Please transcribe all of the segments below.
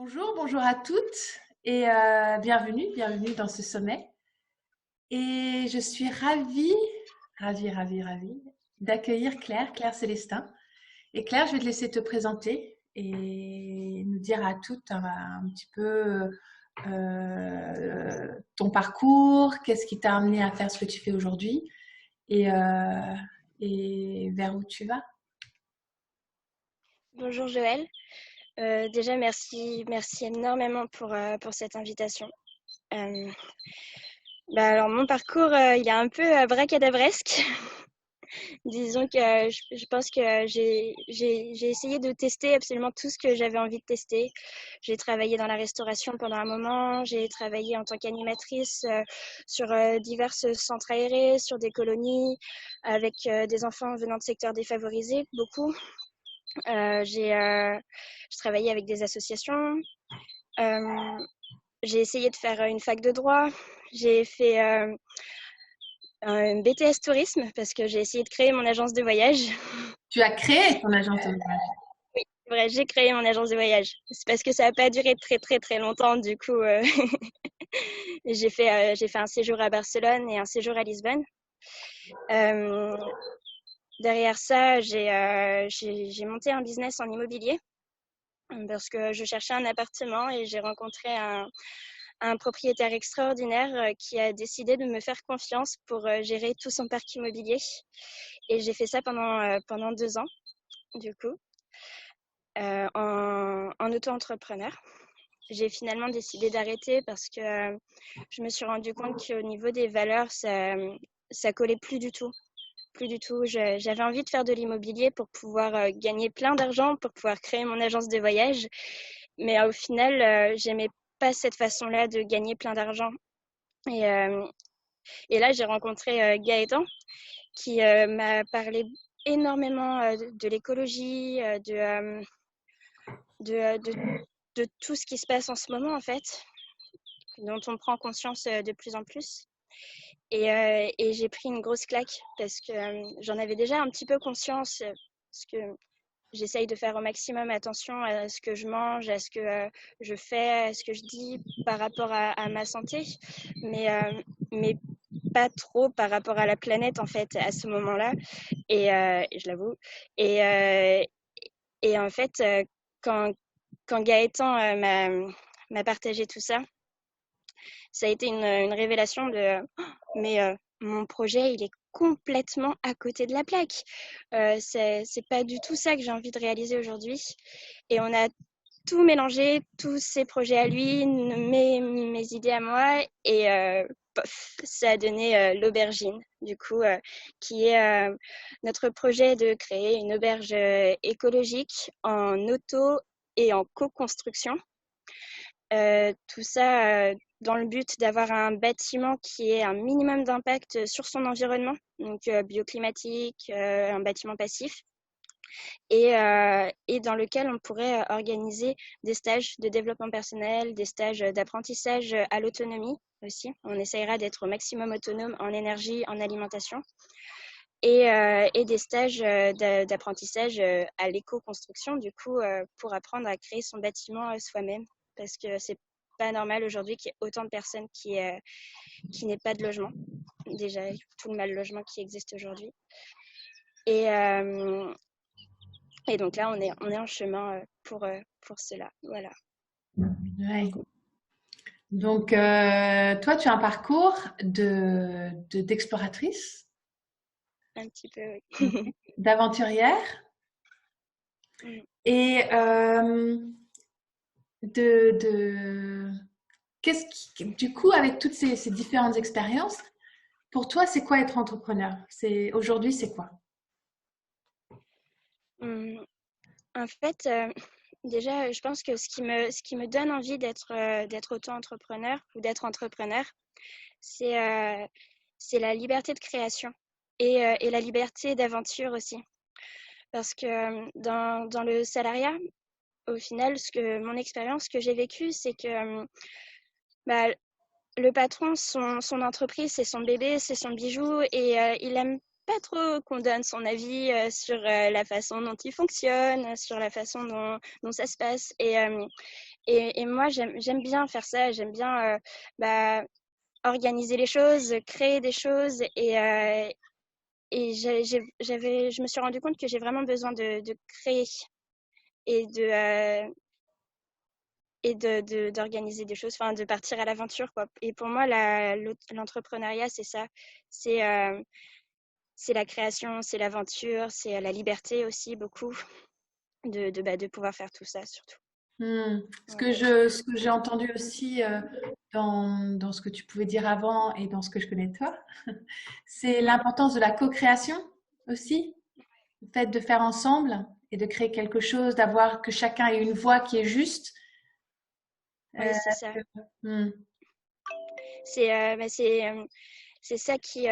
Bonjour, bonjour à toutes et bienvenue dans ce sommet. Et je suis ravie d'accueillir Claire Célestin. Et Claire, je vais te laisser te présenter et nous dire à toutes un petit peu ton parcours, qu'est-ce qui t'a amené à faire ce que tu fais aujourd'hui et, euh, et vers où tu vas. Bonjour Joël. Déjà, merci énormément pour cette invitation. Euh, alors, mon parcours, il est un peu bracadabresque. Disons que je pense que j'ai essayé de tester absolument tout ce que j'avais envie de tester. J'ai travaillé dans la restauration pendant un moment, j'ai travaillé en tant qu'animatrice sur divers centres aérés, sur des colonies, avec des enfants venant de secteurs défavorisés, beaucoup. Je travaillais avec des associations. Euh, j'ai essayé de faire une fac de droit. J'ai fait un BTS tourisme parce que j'ai essayé de créer mon agence de voyage. Tu as créé ton agence de voyage. Oui, c'est vrai, j'ai créé mon agence de voyage. C'est parce que ça n'a pas duré très longtemps. Du coup, j'ai fait un séjour à Barcelone et un séjour à Lisbonne. Euh, Derrière ça, j'ai monté un business en immobilier parce que je cherchais un appartement et j'ai rencontré un propriétaire extraordinaire qui a décidé de me faire confiance pour gérer tout son parc immobilier. Et j'ai fait ça pendant 2 ans, du coup, en auto-entrepreneur. J'ai finalement décidé d'arrêter parce que je me suis rendu compte qu'au niveau des valeurs, ça collait plus du tout. Plus du tout. J'avais envie de faire de l'immobilier pour pouvoir gagner plein d'argent, pour pouvoir créer mon agence de voyage. Mais au final, j'aimais pas cette façon-là de gagner plein d'argent. Et, euh, et là, j'ai rencontré Gaëtan qui m'a parlé énormément de l'écologie, de, de, de tout ce qui se passe en ce moment, en fait, dont on prend conscience de plus en plus. Et j'ai pris une grosse claque parce que j'en avais déjà un petit peu conscience, parce que j'essaye de faire au maximum attention à ce que je mange, à ce que je fais, à ce que je dis par rapport à ma santé, mais pas trop par rapport à la planète en fait à ce moment-là. Et je l'avoue. Et, euh, et en fait, quand, quand Gaëtan m'a partagé tout ça, ça a été une révélation de mais mon projet, il est complètement à côté de la plaque. C'est pas du tout ça que j'ai envie de réaliser aujourd'hui. Et on a tout mélangé, tous ses projets à lui, mes idées à moi, et pof, ça a donné l'aubergine, du coup, qui est notre projet de créer une auberge écologique en auto et en co-construction. Tout ça dans le but d'avoir un bâtiment qui ait un minimum d'impact sur son environnement, donc bioclimatique, un bâtiment passif, et dans lequel on pourrait organiser des stages de développement personnel, des stages d'apprentissage à l'autonomie aussi. On essayera d'être au maximum autonome en énergie, en alimentation, et des stages d'apprentissage à l'éco-construction, du coup, pour apprendre à créer son bâtiment soi-même, parce que c'est pas normal aujourd'hui qu'il y ait autant de personnes qui n'aient pas de logement. Déjà, tout le mal logement qui existe aujourd'hui. Et, euh, et donc là, on est en chemin pour cela. Voilà. Ouais. Donc, toi, tu as un parcours d'exploratrice, Un petit peu, ouais, oui. d'aventurière Mm. et de du coup, avec toutes ces différentes expériences, pour toi, c'est quoi être entrepreneur? Aujourd'hui, c'est quoi? Mm. En fait, déjà, je pense que ce qui me donne envie d'être auto-entrepreneur ou d'être entrepreneur, c'est c'est la liberté de création et la liberté d'aventure aussi. Parce que dans le salariat, au final, mon expérience que j'ai vécue, c'est que bah, le patron, son entreprise, c'est son bébé, c'est son bijou, et il aime pas trop qu'on donne son avis sur la façon dont il fonctionne, sur la façon dont ça se passe. Et moi, j'aime bien faire ça. J'aime bien bah, organiser les choses, créer des choses. Et je me suis rendu compte que j'ai vraiment besoin de créer et d'organiser des choses, enfin de partir à l'aventure, quoi. Et pour moi, l'entrepreneuriat, c'est ça. C'est c'est la création, c'est l'aventure, c'est la liberté aussi, beaucoup, de pouvoir faire tout ça, surtout. Ouais. Ce que j'ai entendu aussi dans ce que tu pouvais dire avant et dans ce que je connais de toi, c'est l'importance de la co-création aussi, le fait de faire ensemble et de créer quelque chose, d'avoir que chacun ait une voix qui est juste. Oui, c'est ça. Hmm. C'est ça qui,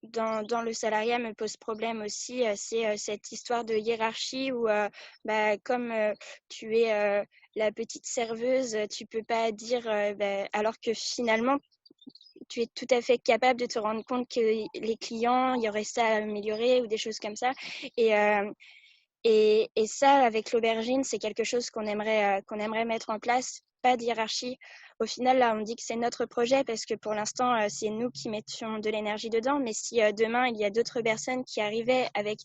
dans le salariat, me pose problème aussi. C'est cette histoire de hiérarchie où, bah, comme tu es la petite serveuse, tu peux pas dire, bah, alors que finalement, tu es tout à fait capable de te rendre compte que les clients, il y aurait ça à améliorer ou des choses comme ça. Et, euh, et ça, avec l'aubergine, c'est quelque chose qu'on aimerait mettre en place, pas de hiérarchie. Au final, là, on dit que c'est notre projet parce que pour l'instant, c'est nous qui mettions de l'énergie dedans. Mais si demain, il y a d'autres personnes qui arrivaient avec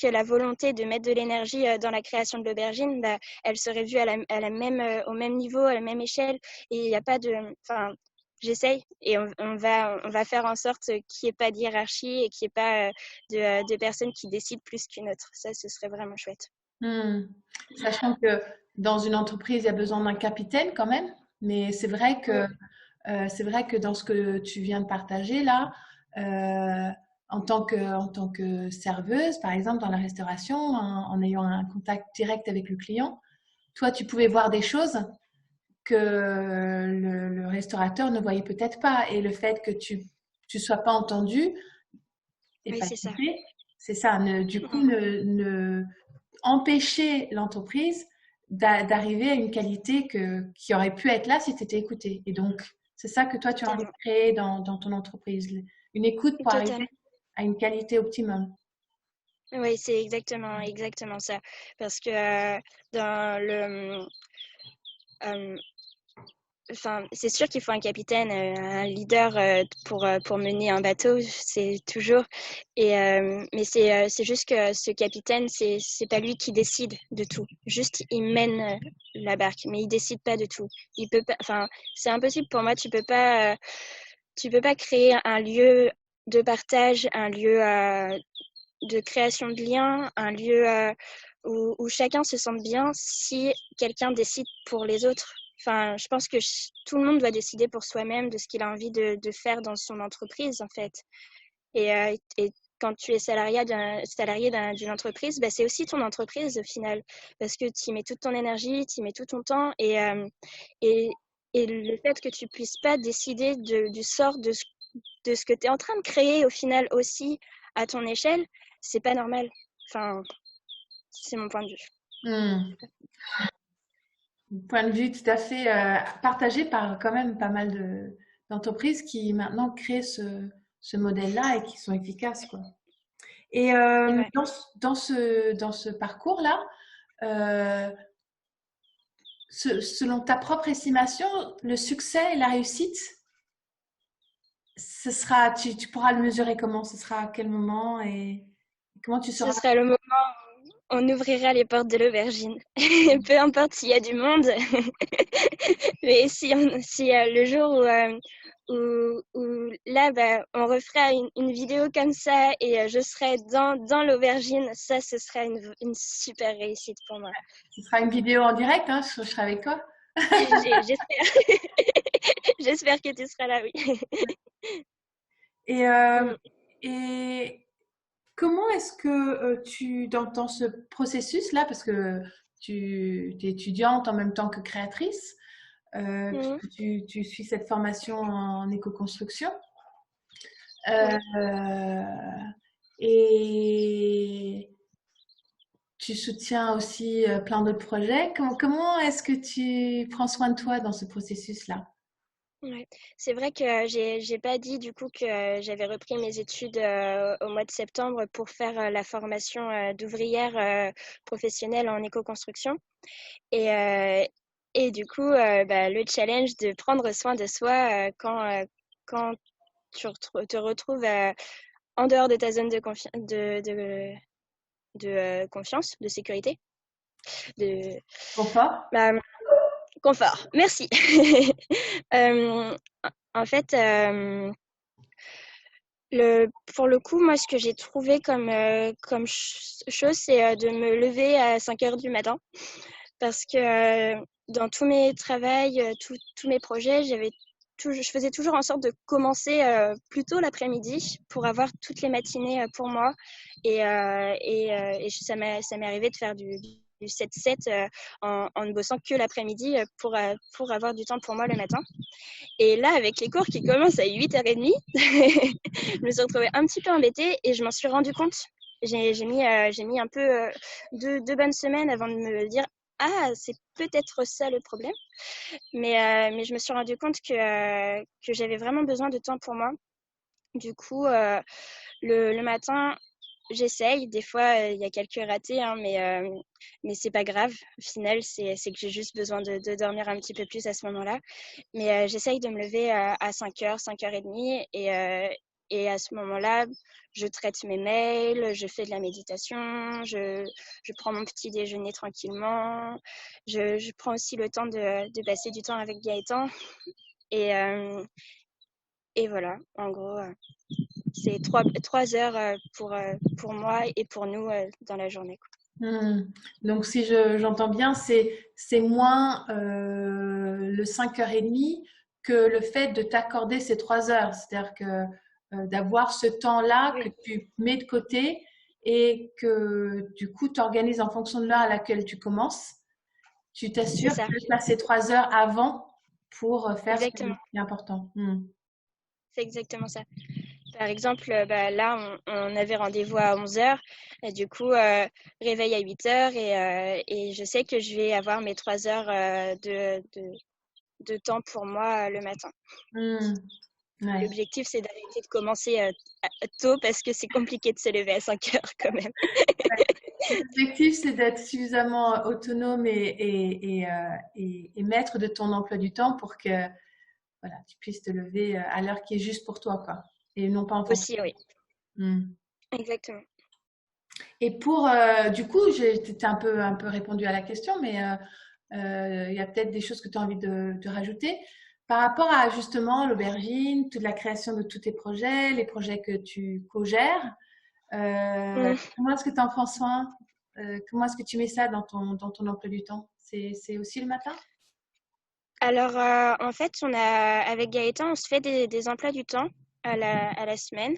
la volonté de mettre de l'énergie dans la création de l'aubergine, bah, elles seraient vues à la même, au même niveau, à la même échelle. Et il n'y a pas de... Enfin, j'essaye et on va faire en sorte qu'il n'y ait pas de hiérarchie et qu'il n'y ait pas de personnes qui décident plus qu'une autre. Ça, ce serait vraiment chouette. Hmm. Sachant que dans une entreprise, il y a besoin d'un capitaine quand même, mais c'est vrai que dans ce que tu viens de partager là, euh, en tant que serveuse, par exemple, dans la restauration, en ayant un contact direct avec le client, toi, tu pouvais voir des choses que le restaurateur ne voyait peut-être pas. Et le fait que tu sois pas entendu et Oui, pas c'est ça. écouté, c'est ça. Du coup, ne empêcher l'entreprise d'arriver à une qualité qui aurait pu être là si tu étais écouté. Et donc, c'est ça que toi, tu as envie de Totalement. créer dans ton entreprise. Une écoute pour arriver Totalement. à une qualité optimum. Oui, c'est exactement ça. Parce que dans le... euh, Enfin, c'est sûr qu'il faut un capitaine, un leader pour mener un bateau, c'est toujours. Mais c'est juste que ce capitaine, c'est pas lui qui décide de tout. Juste, il mène la barque, mais il décide pas de tout. Il peut pas. Enfin, c'est impossible pour moi. Tu peux pas créer un lieu de partage, un lieu de création de liens, un lieu où chacun se sente bien si quelqu'un décide pour les autres. Enfin, je pense que tout le monde doit décider pour soi-même de ce qu'il a envie de faire dans son entreprise, en fait. Et quand tu es salarié d'une entreprise, bah, c'est aussi ton entreprise au final, parce que tu y mets toute ton énergie, tu y mets tout ton temps, et, et le fait que tu puisses pas décider du sort de ce que tu es en train de créer au final aussi à ton échelle, c'est pas normal. Enfin, c'est mon point de vue. Hmm. Point de vue tout à fait partagé par quand même pas mal d'entreprises qui maintenant créent ce modèle-là et qui sont efficaces, quoi. Et C'est vrai. dans ce parcours-là, euh, selon ta propre estimation, le succès et la réussite, tu pourras le mesurer comment? Ce sera à quel moment et comment tu Ce sauras? sera le moment où on ouvrira les portes de l'aubergine. Peu importe s'il y a du monde, mais si le jour où là, bah, on refera une vidéo comme ça et je serai dans l'aubergine, ça, ce sera une super réussite pour moi. Ce sera une vidéo en direct, hein, je serai avec toi. J'espère. J'espère que tu seras là, oui. Et, euh, Mm. et comment est-ce que dans ce processus-là, parce que tu es étudiante en même temps que créatrice, Mm. puisque tu suis cette formation en éco-construction, Oui. euh, et tu soutiens aussi plein d'autres projets. Comment est-ce que tu prends soin de toi dans ce processus-là? Ouais. C'est vrai que j'ai pas dit du coup que j'avais repris mes études au mois de septembre pour faire la formation d'ouvrière professionnelle en éco-construction. Et, et du coup, bah, le challenge de prendre soin de soi quand te retrouves en dehors de ta zone de confiance, de sécurité, de Confort? bah, confort. Merci. Euh, en fait, pour le coup, moi, ce que j'ai trouvé comme chose, c'est de me lever à 5 heures du matin. Parce que dans tous mes travails, tous mes projets, je faisais toujours en sorte de commencer plus tôt l'après-midi pour avoir toutes les matinées pour moi. Et ça m'est arrivé de faire du 7-7 en ne bossant que l'après-midi pour avoir du temps pour moi le matin. Et là, avec les cours qui commencent à 8h30, je me suis retrouvée un petit peu embêtée et je m'en suis rendu compte. J'ai mis un peu 2 bonnes semaines avant de me dire ah, c'est peut-être ça le problème. Mais je me suis rendu compte que j'avais vraiment besoin de temps pour moi. Du coup, le matin, j'essaye. Des fois, il y a quelques ratés, hein, mais c'est pas grave. Au final, c'est que j'ai juste besoin de dormir un petit peu plus à ce moment-là. Mais j'essaye de me lever à 5h, 5h30. Et à ce moment-là, je traite mes mails, je fais de la méditation, je prends mon petit déjeuner tranquillement. Je prends aussi le temps de passer du temps avec Gaëtan. Et, euh, et voilà, en gros, c'est 3 heures pour moi et pour nous dans la journée, quoi. Hmm. Donc, si j'entends bien, c'est moins le 5h30 que le fait de t'accorder ces 3 heures. C'est-à-dire que d'avoir ce temps-là que Oui, tu mets de côté et que du coup, tu organises en fonction de l'heure à laquelle tu commences. Tu c'est t'assures ça, que tu as ces 3 heures avant pour faire ce qui exactement. est important. Hmm. C'est exactement ça. Par exemple, bah, là, on avait rendez-vous à 11h. Et du coup, réveil à 8h. Et je sais que je vais avoir mes 3 heures de temps pour moi le matin. Hmm. Ouais. L'objectif, c'est d'arrêter de commencer tôt parce que c'est compliqué de se lever à 5 heures quand même. L'objectif, c'est d'être suffisamment autonome et maître de ton emploi du temps pour que voilà, tu puisses te lever à l'heure qui est juste pour toi, quoi, et non pas en fonction. Aussi, oui. Hmm. Exactement. Et pour, du coup, j'ai un peu répondu à la question, mais il y a peut-être des choses que tu as envie de rajouter. Par rapport à justement l'aubergine, toute la création de tous tes projets, les projets que tu co-gères, comment est-ce que tu en prends soin? Comment est-ce que tu mets ça dans ton emploi du temps? C'est aussi le matin? Alors, en fait, avec Gaëtan, on se fait des emplois du temps à la semaine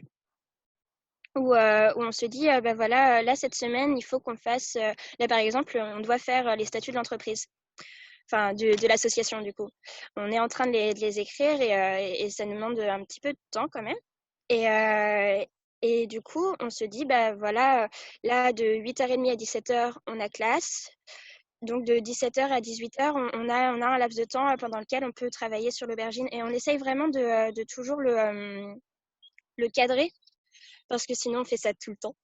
où on se dit, bah voilà, là, cette semaine, il faut qu'on fasse, là, par exemple, on doit faire les statuts de l'entreprise, enfin, de l'association, du coup. On est en train de les écrire et ça nous demande un petit peu de temps quand même. Et, euh, et du coup, on se dit, bah voilà, là, de 8h30 à 17h, on a classe. Donc de 17h à 18h, on a un laps de temps pendant lequel on peut travailler sur l'aubergine et on essaye vraiment de toujours le cadrer parce que sinon on fait ça tout le temps.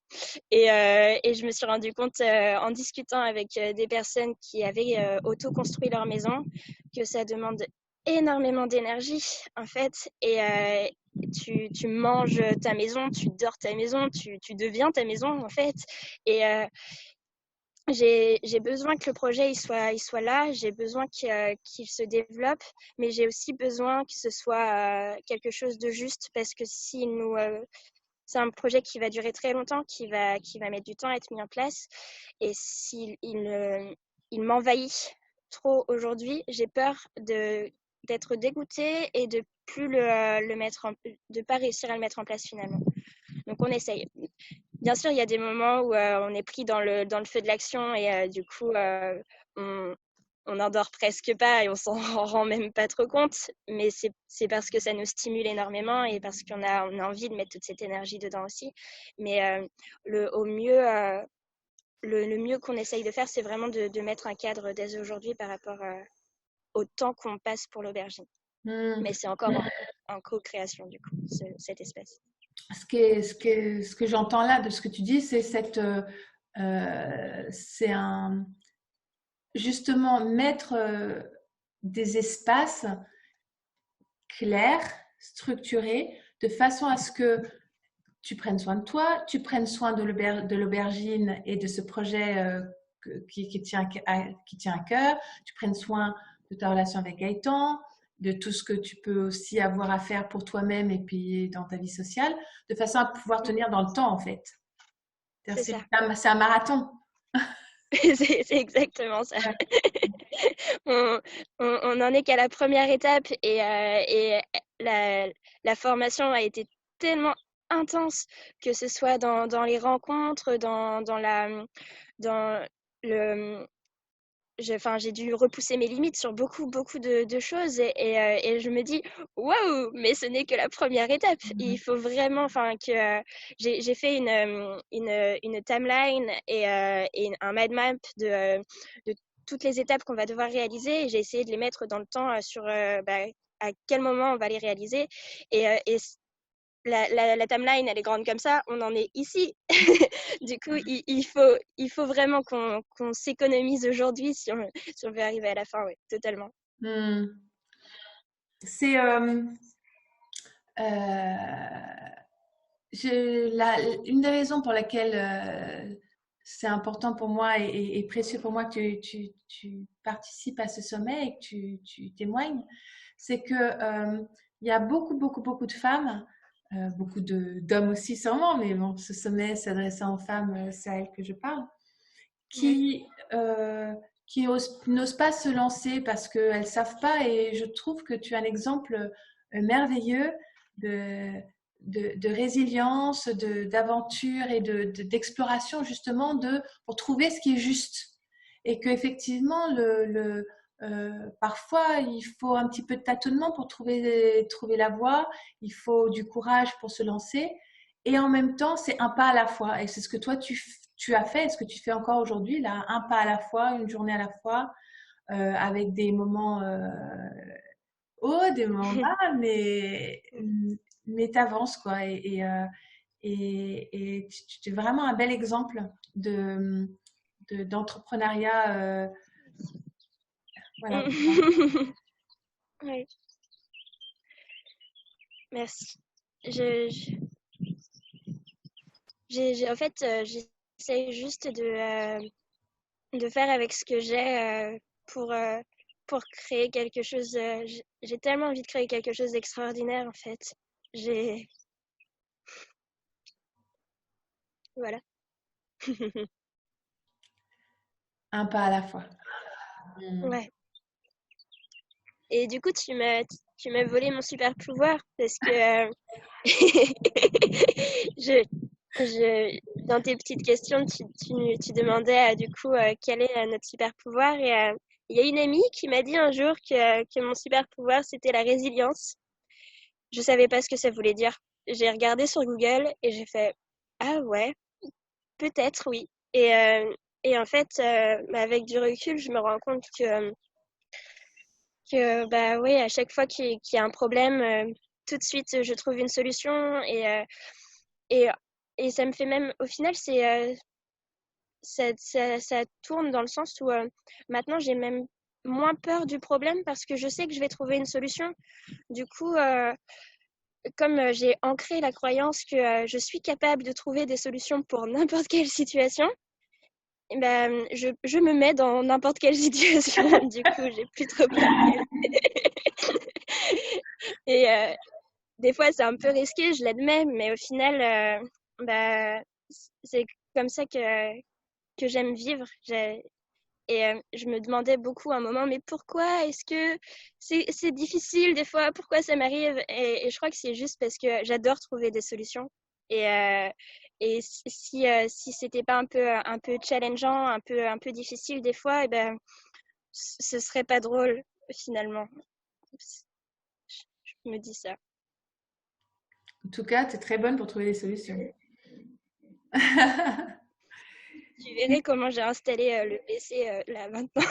Et je me suis rendu compte en discutant avec des personnes qui avaient auto-construit leur maison que ça demande énormément d'énergie en fait. Tu manges ta maison, tu dors ta maison, tu deviens ta maison en fait. Et, j'ai besoin que le projet il soit là, j'ai besoin qu'il se développe, mais j'ai aussi besoin que ce soit quelque chose de juste parce que si nous, c'est un projet qui va durer très longtemps, qui va mettre du temps à être mis en place. Et s'il il m'envahit trop aujourd'hui, j'ai peur d'être dégoûtée et de plus le mettre de pas réussir à le mettre en place finalement. Donc on essaye. Bien sûr, il y a des moments où on est pris dans le feu de l'action et du coup, on, on n'endort presque pas et on s'en rend même pas trop compte. Mais c'est parce que ça nous stimule énormément et parce on a envie de mettre toute cette énergie dedans aussi. Mais au mieux, le mieux qu'on essaye de faire, c'est vraiment de mettre un cadre dès aujourd'hui par rapport au temps qu'on passe pour l'aubergine. Hmm. Mais c'est encore en co-création, du coup, cet espace. Ce que j'entends là de ce que tu dis, c'est c'est justement mettre des espaces clairs, structurés, de façon à ce que tu prennes soin de toi, tu prennes soin de l'aubergine et de ce projet qui tient à cœur, tu prennes soin de ta relation avec Gaëtan, de tout ce que tu peux aussi avoir à faire pour toi-même et puis dans ta vie sociale, de façon à pouvoir tenir dans le temps en fait. C'est ça. C'est un marathon. C'est exactement ça. Ouais. On n'en est qu'à la première étape et la formation a été tellement intense, que ce soit dans les rencontres, dans le, j'ai dû repousser mes limites sur beaucoup de choses et je me dis, waouh, mais ce n'est que la première étape. Il faut vraiment, j'ai fait une timeline et un mind map de toutes les étapes qu'on va devoir réaliser et j'ai essayé de les mettre dans le temps à quel moment on va les réaliser et la timeline, elle est grande comme ça, on en est ici. Du coup, il faut vraiment qu'on s'économise aujourd'hui si on veut arriver à la fin, oui, totalement. Hmm. C'est euh, une des raisons pour laquelle c'est important pour moi et précieux pour moi que tu participes à ce sommet et que tu témoignes, c'est que il y a beaucoup de femmes, beaucoup d'hommes aussi sûrement, mais bon, ce sommet s'adressant aux femmes, c'est à elles que je parle, Ouais. qui n'osent pas se lancer parce qu'elles ne savent pas. Et je trouve que tu as un exemple merveilleux de, de résilience, d'aventure et d'exploration justement pour trouver ce qui est juste. Et qu'effectivement, parfois, il faut un petit peu de tâtonnement pour trouver la voie, il faut du courage pour se lancer. Et en même temps, c'est un pas à la fois. Et c'est ce que toi, tu as fait, et ce que tu fais encore aujourd'hui, là, un pas à la fois, une journée à la fois, avec des moments hauts, des moments bas, mais t'avances, quoi. Et tu es vraiment un bel exemple d'entrepreneuriat. Voilà. Oui, merci. Je, je- en fait, j'essaie juste de faire avec ce que j'ai pour, euh, pour créer quelque chose. J'ai tellement envie de créer quelque chose d'extraordinaire, en fait. J'ai, voilà. Un pas à la fois. Mm. Ouais. Et du coup, tu m'as volé mon super pouvoir parce que je, dans tes petites questions, tu demandais du coup quel est notre super pouvoir. Et il y a une amie qui m'a dit un jour que mon super pouvoir, c'était la résilience. Je savais pas ce que ça voulait dire. J'ai regardé sur Google et j'ai fait, ah ouais, peut-être oui. Et en fait, avec du recul, je me rends compte que bah oui, à chaque fois qu'il y a un problème, tout de suite je trouve une solution et, et ça me fait même, au final, ça tourne dans le sens où maintenant j'ai même moins peur du problème parce que je sais que je vais trouver une solution. Du coup, comme j'ai ancré la croyance que je suis capable de trouver des solutions pour n'importe quelle situation, eh ben, je me mets dans n'importe quelle situation. Du coup, j'ai plus trop peur. Et des fois, c'est un peu risqué, je l'admets, mais au final, bah, c'est comme ça que j'aime vivre. Et je me demandais beaucoup à un moment, mais pourquoi est-ce que c'est difficile des fois? Pourquoi ça m'arrive? Et je crois que c'est juste parce que j'adore trouver des solutions. Et, euh, et si c'était pas un peu challengeant, un peu difficile des fois, eh ben, ce serait pas drôle finalement. Je me dis ça. En tout cas, tu es très bonne pour trouver des solutions. Tu verrais comment j'ai installé le PC là maintenant.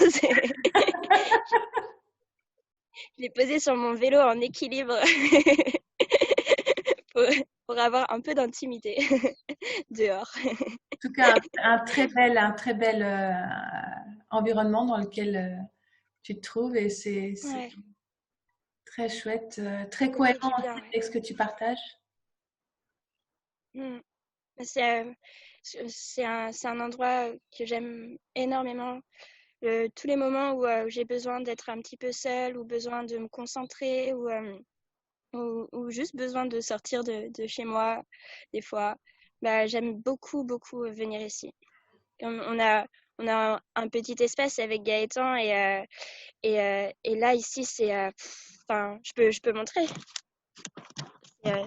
Je l'ai posé sur mon vélo en équilibre pour, pour avoir un peu d'intimité dehors. En tout cas, un très bel environnement dans lequel tu te trouves et c'est Ouais, très chouette, très ça fait cohérent du bien, aussi ouais. avec ce que tu partages. Mm. C'est un endroit que j'aime énormément. Tous les moments où j'ai besoin d'être un petit peu seule ou besoin de me concentrer ou juste besoin de sortir de chez moi, des fois, bah, j'aime beaucoup, beaucoup venir ici. On a un petit espace avec Gaëtan et là, ici, enfin, je peux montrer.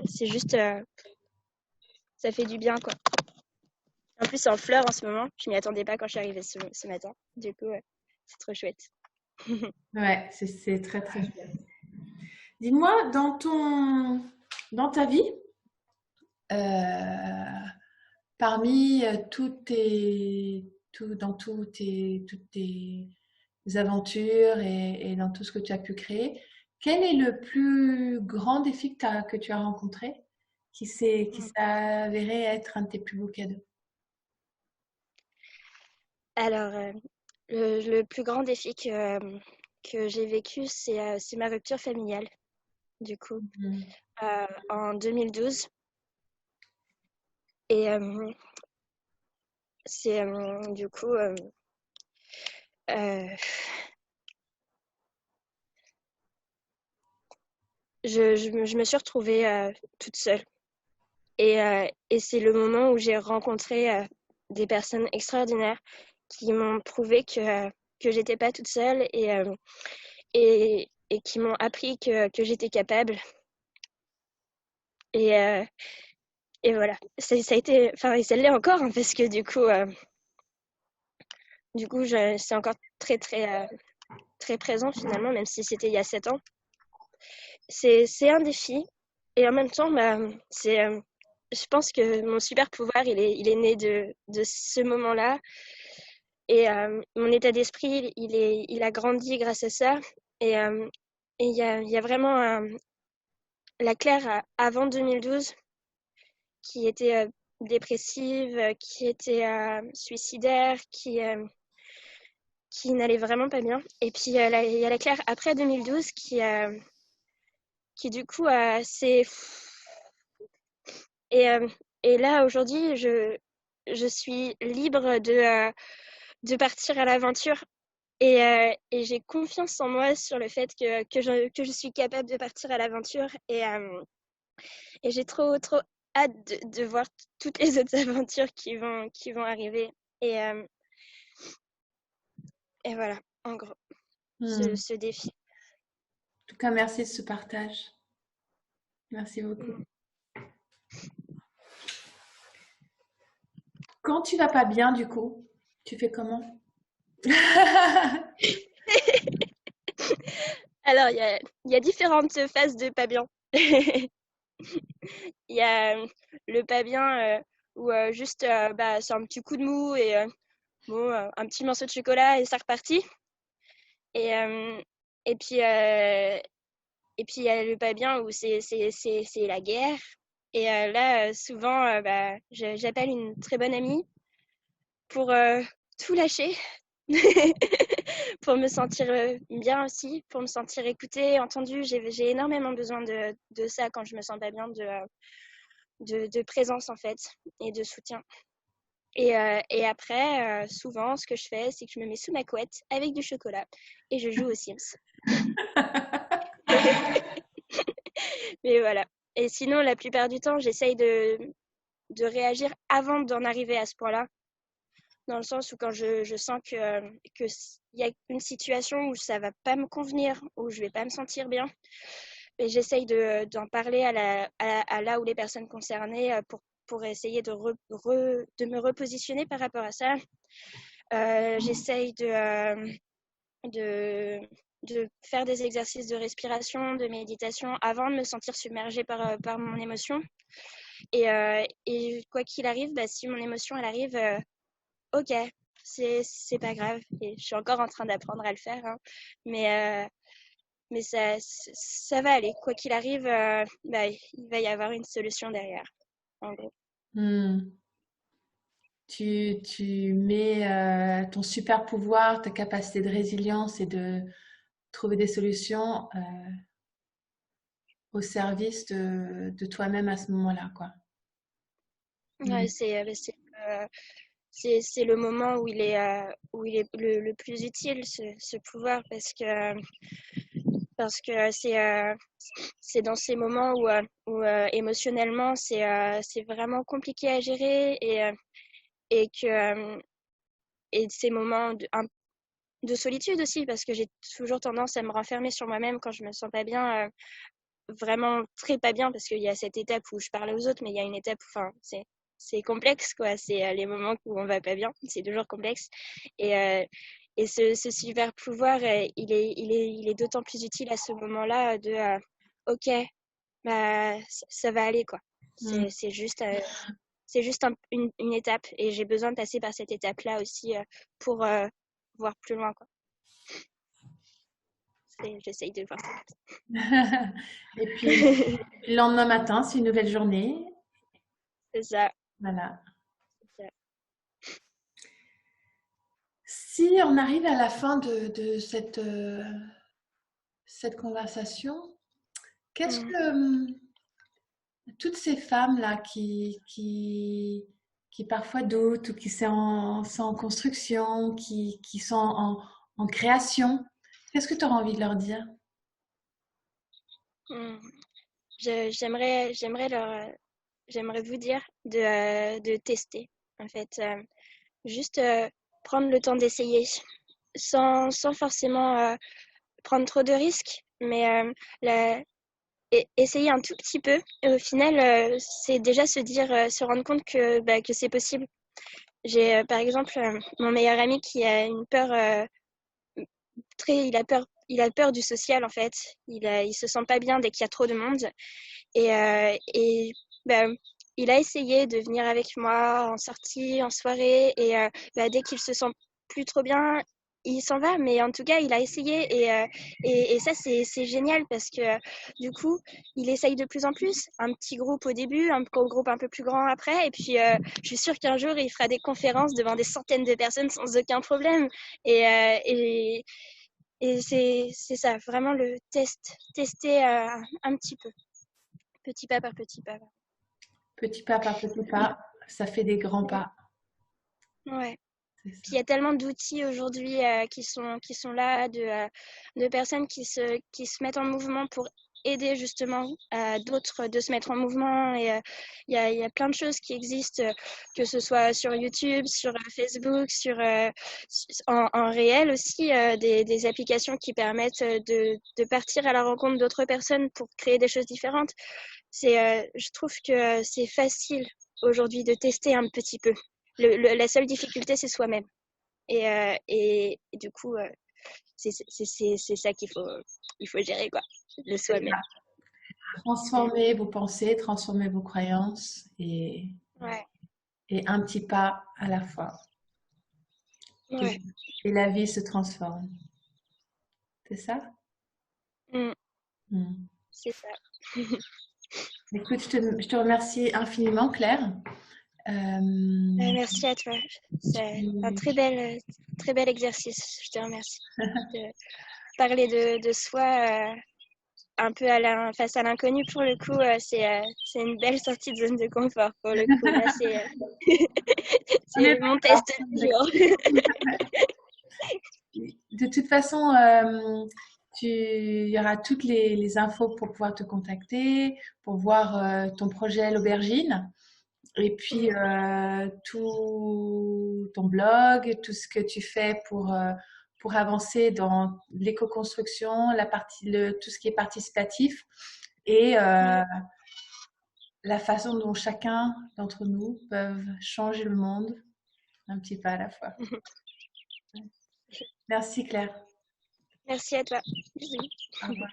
C'est juste, ça fait du bien, quoi. En plus, c'est en fleurs en ce moment. Je m'y attendais pas quand je suis arrivée ce matin. Du coup, c'est trop chouette. Ouais, c'est très très chouette. Dis-moi, dans ta vie, euh, parmi toutes tes aventures et dans tout ce que tu as pu créer, quel est le plus grand défi que tu as rencontré qui s'est avéré être un de tes plus beaux cadeaux? Alors, le plus grand défi que j'ai vécu, c'est ma rupture familiale, du coup, Mhm. en 2012. Et c'est du coup, euh, je me suis retrouvée toute seule. Et c'est le moment où j'ai rencontré des personnes extraordinaires qui m'ont prouvé que j'étais pas toute seule et qui m'ont appris que j'étais capable. Et, euh, et voilà, ça a été, enfin, et ça l'est encore, hein, parce que du coup c'est encore très, très, très présent finalement, même si c'était il y a 7 ans. C'est un défi. Et en même temps, bah, je pense que mon super pouvoir, il est né de ce moment-là. Et mon état d'esprit, il a grandi grâce à ça. Et il y a vraiment la Claire avant 2012 qui était dépressive, qui était suicidaire, qui n'allait vraiment pas bien. Et puis il y a la Claire après 2012 qui du coup s'est... Et là, aujourd'hui, je suis libre de partir à l'aventure. Et j'ai confiance en moi sur le fait que je suis capable de partir à l'aventure. Et j'ai trop, trop hâte de voir toutes les autres aventures qui vont arriver. Et, euh, et voilà, en gros, Hmm. ce défi. En tout cas, merci de ce partage. Merci beaucoup. Mm. Quand tu vas pas bien, du coup, tu fais comment? Alors, il y a différentes phases de pas bien. Il y a le pas bien où juste bah, c'est un petit coup de mou et bon, un petit morceau de chocolat et c'est reparti. Et, euh, et puis, euh, et puis il y a le pas bien où c'est la guerre. Et là, souvent, bah, j'appelle une très bonne amie pour tout lâcher, pour me sentir bien aussi, pour me sentir écoutée, entendue. J'ai énormément besoin de ça quand je me sens pas bien, de présence en fait et de soutien. Et après, souvent, ce que je fais, c'est que je me mets sous ma couette avec du chocolat et je joue aux Sims. Mais voilà. Et sinon, la plupart du temps, j'essaye de réagir avant d'en arriver à ce point-là, dans le sens où quand je sens que y a une situation où ça va pas me convenir, où je vais pas me sentir bien, et j'essaye d'en parler à là où les personnes concernées pour essayer de me repositionner par rapport à ça. J'essaye de, de faire des exercices de respiration, de méditation avant de me sentir submergée par mon émotion. Et quoi qu'il arrive, bah, si mon émotion elle arrive, ok, c'est pas grave. Et je suis encore en train d'apprendre à le faire, hein. Mais mais ça va aller. Quoi qu'il arrive, il va y avoir une solution derrière, en gros. Hmm. Tu mets ton super pouvoir, ta capacité de résilience et de trouver des solutions au service de toi-même à ce moment-là, quoi. Ouais, Hmm. c'est le moment où il est le plus utile, ce pouvoir, parce que c'est dans ces moments où émotionnellement, c'est vraiment compliqué à gérer et que, et ces moments de solitude aussi, parce que j'ai toujours tendance à me renfermer sur moi-même quand je me sens pas bien, vraiment très pas bien, parce qu'il y a cette étape où je parle aux autres, mais il y a une étape, enfin, c'est complexe, quoi. C'est les moments où on va pas bien, c'est toujours complexe. Et, euh, et ce super pouvoir, il est d'autant plus utile à ce moment-là ok, bah, ça va aller, quoi. Hmm. C'est juste une étape, et j'ai besoin de passer par cette étape-là aussi pour voir plus loin, quoi. J'essaye de voir ça. Et puis, le lendemain matin, c'est une nouvelle journée. C'est ça. Voilà. C'est ça. Si on arrive à la fin de cette conversation, qu'est-ce Mm. que toutes ces femmes-là qui parfois doutent ou qui sont en construction, qui sont en création, qu'est-ce que tu auras envie de leur dire? Mm. J'aimerais j'aimerais vous dire de tester, en fait. Juste prendre le temps d'essayer, sans forcément prendre trop de risques, mais essayer un tout petit peu. Et au final, c'est déjà se rendre compte que c'est possible. J'ai par exemple mon meilleur ami qui a une peur il a peur du social en fait. Il se sent pas bien dès qu'il y a trop de monde. Et bah, il a essayé de venir avec moi en sortie, en soirée, et dès qu'il se sent plus trop bien, il s'en va. Mais en tout cas, il a essayé, et ça, c'est génial parce que du coup, il essaye de plus en plus. Un petit groupe au début, un groupe un peu plus grand après, et puis je suis sûre qu'un jour, il fera des conférences devant des centaines de personnes sans aucun problème. Et, euh, et, et c'est ça, vraiment tester un petit peu. Petit pas par petit pas. Petit pas par petit pas, ça fait des grands Ouais. pas. Ouais. C'est Puis ça. il y a tellement d'outils aujourd'hui qui sont là, de personnes qui se mettent en mouvement pour aider justement d'autres de se mettre en mouvement. Et il y a plein de choses qui existent, que ce soit sur YouTube, sur Facebook, en réel aussi, des applications qui permettent de partir à la rencontre d'autres personnes pour créer des choses différentes. Je trouve que c'est facile aujourd'hui de tester un petit peu. La seule difficulté, c'est soi-même. Et du coup, c'est ça il faut gérer, quoi, le C'est soi-même. ça. Transformez vos pensées, transformez vos croyances Ouais, et un petit pas à la fois. Et, ouais, et la vie se transforme. C'est ça? mm, Hmm. c'est ça. Écoute, je te remercie infiniment, Claire. Merci à toi. C'est un très bel exercice. Je te remercie. De parler de soi un peu face à l'inconnu, pour le coup, c'est une belle sortie de zone de confort. Pour le coup, là, On est c'est mon test du d'accord. jour. De toute façon, il y aura toutes les infos pour pouvoir te contacter, pour voir ton projet L'Aubergine, et puis tout ton blog, tout ce que tu fais pour avancer dans l'éco-construction, tout ce qui est participatif, et la façon dont chacun d'entre nous peuvent changer le monde un petit pas à la fois. Merci Claire. Merci à toi. Bisous. Au revoir.